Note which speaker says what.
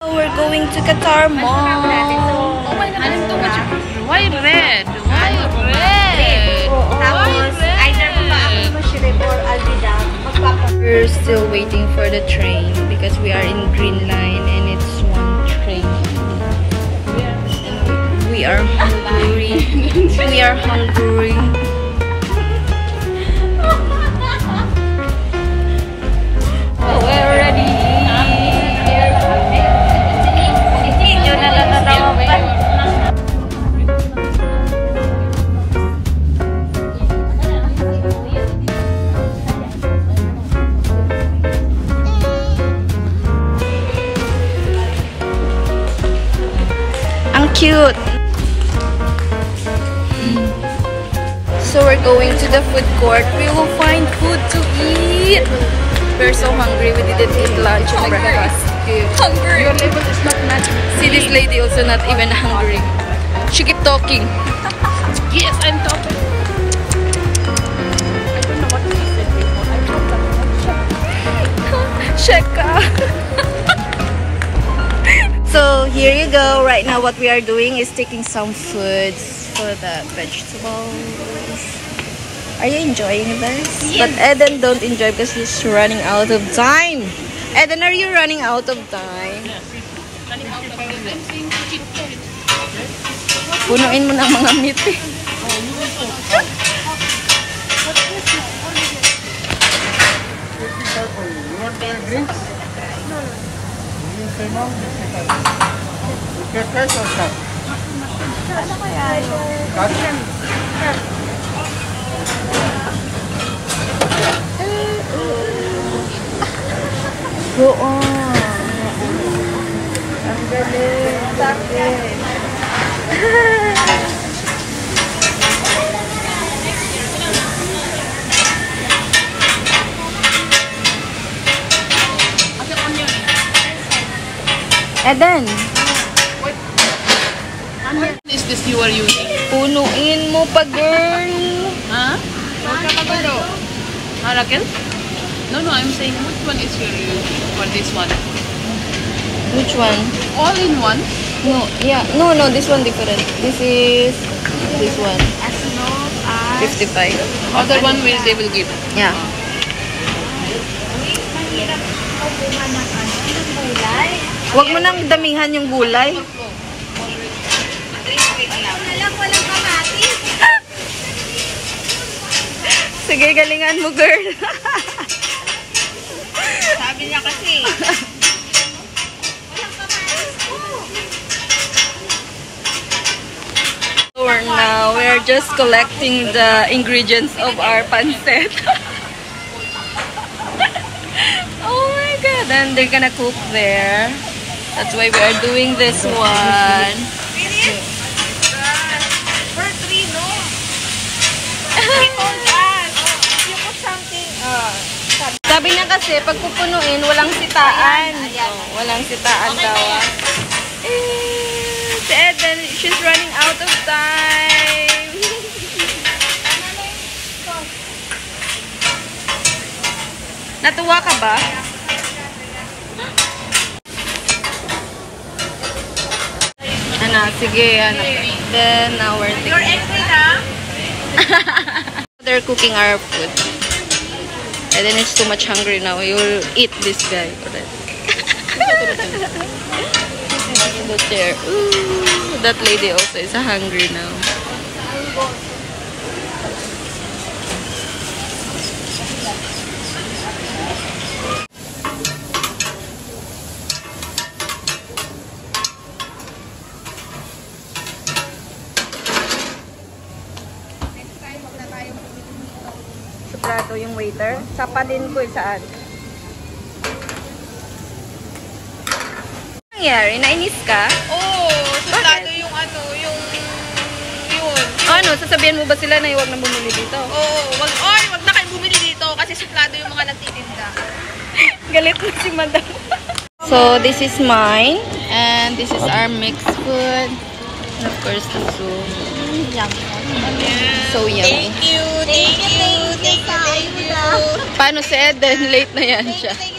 Speaker 1: We're going to Qatar Mall.
Speaker 2: Why red? Why red?
Speaker 3: Tapos, either mag-aakit mo shrimp or albidam.
Speaker 1: We're still waiting for the train because we are in Green Line and it's one train. And we are hungry. We are hungry. Oh, we're ready. Cute. So we're going to the food court. We will find food to eat. We're so hungry. We didn't eat lunch or breakfast. Hungry. Your level is not matching. See, this lady also not even hungry. She keep talking.
Speaker 2: Yes, I'm talking. I don't know what she said before. I'm
Speaker 1: Sheka. So here you go. Right now what we are doing is taking some foods for the vegetables. Are you enjoying this? Yes. But Eden don't enjoy because he's running out of time. Eden, are you running out of time?
Speaker 2: Yes. Running out of time.
Speaker 1: Punuin mo ng mga meat eh.
Speaker 3: Ano kaya yun?
Speaker 1: Go on. Ang galing. Sakit. Eden.
Speaker 2: What is this you are using?
Speaker 1: Punuin mo pa, girl.
Speaker 2: Huh? Raquel? No, I'm saying which one is your using for this one?
Speaker 1: Which one?
Speaker 2: All in one?
Speaker 1: No, yeah. No, this one different. This is this one. 55.
Speaker 2: Other one will they will give.
Speaker 1: Yeah. Huwag mo nang damihan yung gulay.
Speaker 3: Walang kamatis.
Speaker 1: Sige, galingan mo, girl.
Speaker 3: Sabi niya kasi. Walang kamatis po.
Speaker 1: Now, we're just collecting the ingredients of our pancit. Oh my god. Then they're gonna cook there. That's why we are doing this one.
Speaker 3: For 3, no? He told us. You put something.
Speaker 1: Sabi niya kasi, pag pupunuin, walang sitaan. Oh, walang sitaan daw. Si Eden, she's running out of time. Natuwa ka ba? Ano, sige, ano. Then, now we're taking...
Speaker 3: You're angry na?
Speaker 1: They're cooking our food. And then it's too much hungry now. You'll eat this guy already. The chair. Ooh, that lady also is hungry now. Suprado yung waiter. Sapadin ko saan? Ano nangyari? Nainis ka?
Speaker 3: Oo. Suplado yung ano, yung... Yun.
Speaker 1: Ano? Sasabihan mo ba sila na huwag na bumili dito?
Speaker 3: Oo. Wag na kayo bumili dito kasi suplado yung mga nagtitinda.
Speaker 1: Galit mo si madam. So, this is mine. And this is our mixed food. And of course, the soup.
Speaker 3: Yummy.
Speaker 1: So yummy.
Speaker 3: Thank you.
Speaker 1: Paano si Eden? Late na yan siya.
Speaker 3: Thank you.